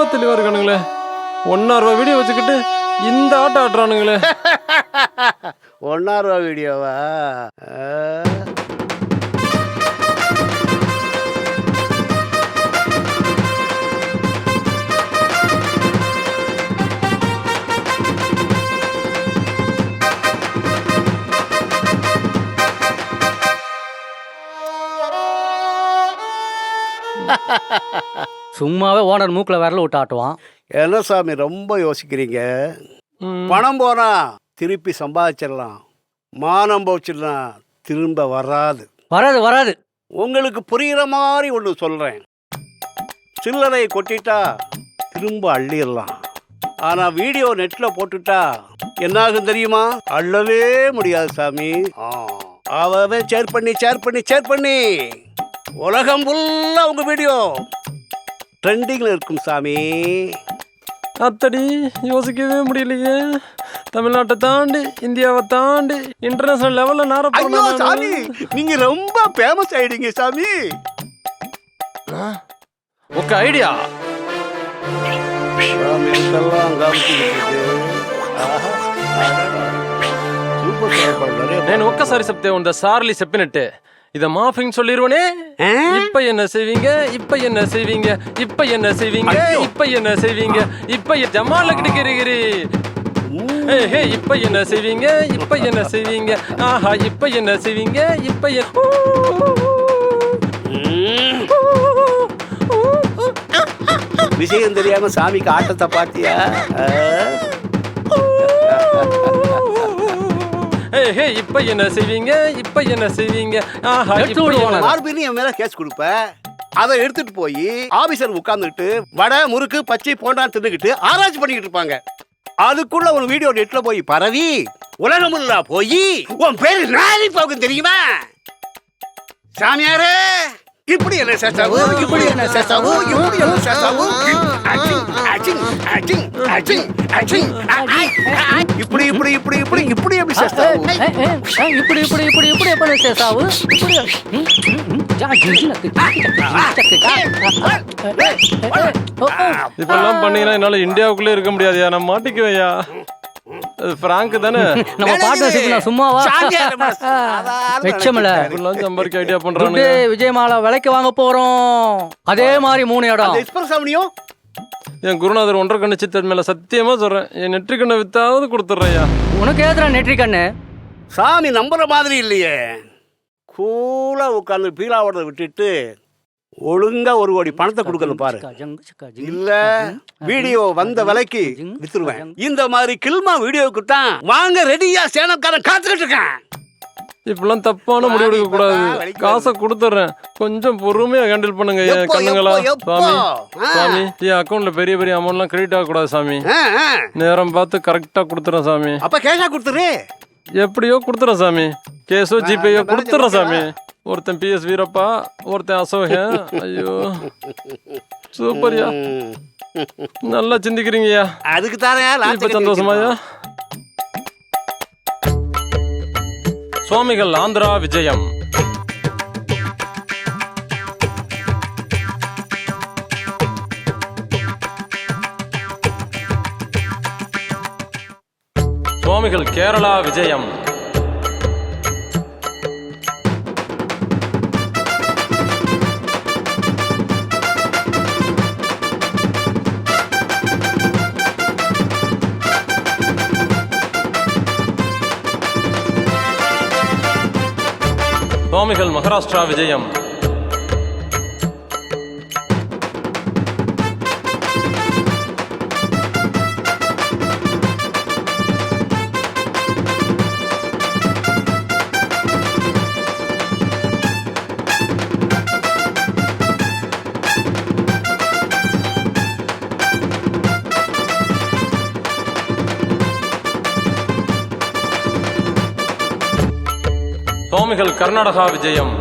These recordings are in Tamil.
ரொம்ப தெளிவா இருக்கானுங்களே. 1,000 ரூபா வீடியோ வச்சுக்கிட்டு இந்த ஆட்டம் ஆடுறானுங்களே. 1,000 ரூபா வீடியோவா? சும்மாவே ஓனர் மூக்கில் விரல விட்டு ஆட்டுவான். என்ன சாமி ரொம்ப யோசிக்கிறீங்க? பணம் போனா திருப்பி சம்பாதிச்சிடலாம், மானம் போச்சுடலாம் திரும்ப வராது. வராது வராது. உங்களுக்கு புரிகிற மாதிரி ஒன்று சொல்கிறேன். சில்லறை கொட்டிட்டா திரும்ப அள்ளிடலாம். ஆனால் வீடியோ நெட்டில் போட்டுட்டா என்னாகும் தெரியுமா? அள்ளவே முடியாது சாமி. அவன் ஷேர் பண்ணி உலகம் ஃபுல்லாக உங்கள் வீடியோ ட்ரெண்டிங்கில் இருக்கும் சாமி. அத்தடி யோசிக்கவே முடியலையே. தமிழ்நாட்டை தாண்டி இந்தியாவை தாண்டி இன்டர்நேஷனல் லெவல்ல ஐயோ சாமி, நீங்க ரொம்ப ஃபேமஸ் ஆயிடுங்க சாமி. ఒక ఐడియా. నేను ఒక్కసారి చెప్తే ఉందా సార్లు చెప్పినట్టే இத மாஃபிங் சொல்லிருவனே. இப்ப என்ன செய்வீங்க, இப்ப என்ன செய்வீங்க, இப்ப என்ன செய்வீங்க, இப்ப என்ன செய்வீங்க, இப்ப ஜமால கிடக்கிறீங்க. ஹே இப்ப என்ன செய்வீங்க, இப்ப என்ன செய்வீங்க, ஆஹா இப்ப என்ன செய்வீங்க, இப்ப விஷயம் தெரியாம சாமிக்கு ஆட்டத்தை பாத்தியா? ஹே இப்ப என்ன செய்வீங்க, இப்ப என்ன செய்வீங்க, ஆஹா மார்பின்னு என் மேல கேஸ் கொடுப்ப. அதை எடுத்துட்டு போய் ஆபீசர் உட்கார்ந்துட்டு வடை முறுக்கு பச்சை போண்டான்னு தின்னுக்கிட்டு ஆராய்ச்சி பண்ணிக்கிட்டு இருப்பாங்க. அதுக்குள்ள ஒரு வீடியோ நெட்ல போய் பரவி உலகமுல்லா போய் உன் பேரு நாளை போகும் தெரியுமா? சாமியாரே இப்படி என்ன சேசாவு, இப்படி என்ன சேசாவு, இப்படி என்ன சேசாவு, இப்படி இப்படி இப்படி இப்படி இப்படி எப்படி சேசாவு, இப்படி இப்படி இப்படி இப்படி எப்படி சேசாவு, இப்பெல்லாம் பண்ணீங்கன்னா என்னால இந்தியாவுக்குள்ளே இருக்க முடியாதுயா. நான் மாட்டிக்குவையா. பிராங்க் தானே. நம்ம பார்ட்னர்ஷிப் சும்மாவா வெச்சமல சம்பாதிக்க ஐடியா பண்றாங்க. விஜயமாலா விலைக்கு வாங்க போறோம். அதே மாதிரி 3 இடம். என் குருநாதர் 1.5 கண்ணு சித்தர் மேல சத்தியமா சொல்றேன், என் நெற்றி கண்ணை வித்தாவது கொடுத்துட்றையா. உனக்கு ஏதுடா நெற்றி கண்ணு? சாமி நம்புற மாதிரி இல்லையே. கூலா உட்காந்து பீலாவோட விட்டுட்டு ஒழுங்கா 1 கோடி பணத்தை கொடுக்கறது பாரு. இல்ல வீடியோ வந்த விலைக்கு வித்துருவேன். இந்த மாதிரி கில்மா வீடியோவுக்கு தான் வாங்க ரெடியா சேனல்காரன் காத்துக்கிட்டு இருக்கேன். இப்பெல்லாம் தப்பான முடிவு எடுக்க கூடாது. காசை கொடுத்துட்றேன், கொஞ்சம் பொறுமையா ஹேண்டில் பண்ணுங்க கண்ணுங்களா. சாமி சாமி என் அக்கௌண்ட்ல பெரிய பெரிய அமௌண்ட்லாம் கிரெடிட் ஆக கூடாது சாமி. நேரம் பார்த்து கரெக்டா கொடுத்துறேன் சாமி. அப்ப கேஷா கொடுத்துரு. எப்படியோ கொடுத்துறேன் சாமி. கேஷோ ஜிபேயோ கொடுத்துறேன் சாமி. ஒருத்தன் PS வீரப்பா, ஒருத்தன் அசோகன். ஐயோ சூப்பர்யா, நல்லா சிந்திக்கிறீங்கய்யா. அதுக்கு தானே இப்ப சந்தோஷமாயா. சுவாமிகள் ஆந்திரா விஜயம். சுவாமிகள் கேரளா விஜயம். சுவாமிகள் மகாராஷ்டிரா விஜயம். சுவாமிகள் கர்நாடகா விஜயம்.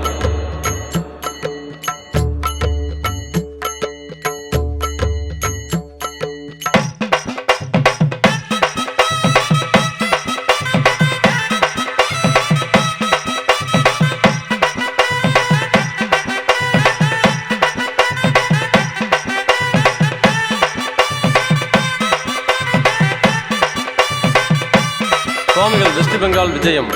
வெஸ்ட் பெங்கால் விஜயம்.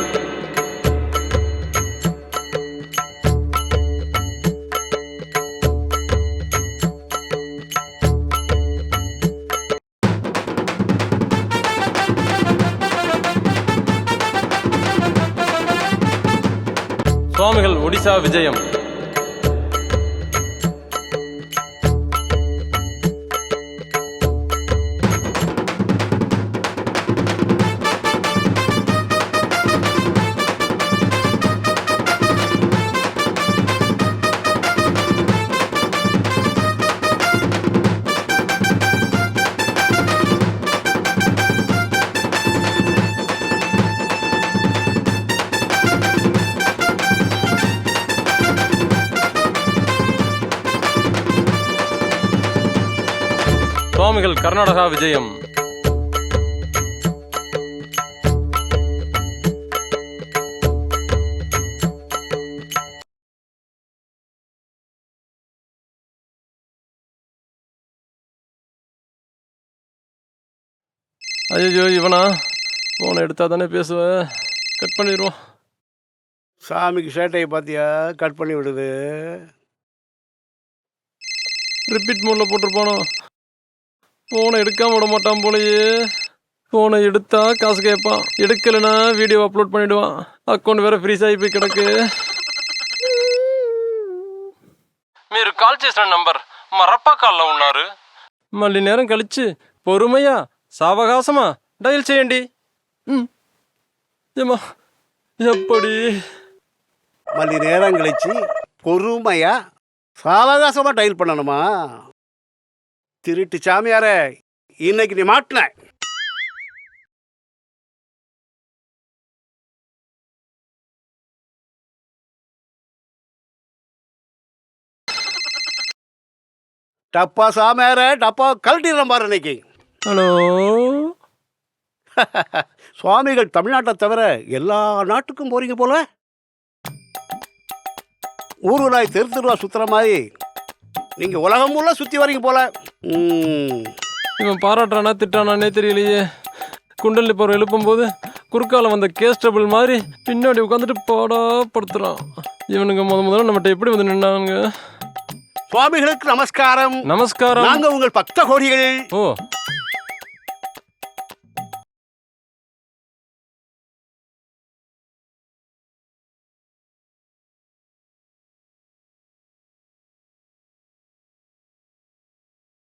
சுவாமிகள் ஒடிசா விஜயம். சுவாமிகள் கர்நாடகா விஜயம். ஐயோ இவனா போனை எடுத்தா தானே பேசுவ, கட் பண்ணிடுவோம். சாமிக்கு சேட்டையை பார்த்தியா, கட் பண்ணி விடுது. ரிப்பீட் மோட்ல போட்டிருப்பானோ. போனை எடுக்காம விட மாட்டான் போலயே. போனை எடுத்தா காசு கேட்பான், எடுக்கலைன்னா வீடியோ அப்லோட் பண்ணிடுவான். అకౌంట్ వేరే ఫ్రీజ్ అయిపోయి కిడకు. మీరు కాల్ చేసిన నంబర్ మరప్పా కాల్లో ఉన్నారు. మళ్ళీ నేరం కలిసి పొరుమయ్యా సావకాశమా డయల్ చేయండి. ఏమా ఎప్పటి மணி நேரம் கழிச்சு பொறுமையா சாவகாசமா டயல் பண்ணணுமா? திருட்டு சாமியார, இன்னைக்கு நீ மாட்டின. டப்பா சாமியார, டப்பா கழட்டிடுறேன் பாரு இன்னைக்கு. ஹலோ. சுவாமிகள் தமிழ்நாட்டை தவிர எல்லா நாட்டுக்கும் போறீங்க போல. ஊருலாய் தெரு தெருவா சுத்துற மாதிரி நீங்க உலகம் முள்ள சுத்தி வரீங்க போல. இவன் பாராட்டுறானா திட்டானானே தெரியலையே. குண்டலி பருவம் எழுப்பும் போது குறுக்கால வந்த கேஸ்டபிள் மாதிரி பின்னாடி உட்காந்துட்டு பாடா படுத்துறான். இவனுங்க முதல்ல நம்மகிட்ட எப்படி வந்து நின்னானுங்க? சுவாமிகளுக்கு நமஸ்காரம். நமஸ்காரம். நாங்க உங்கள் பக்த கோடிகள். ஓ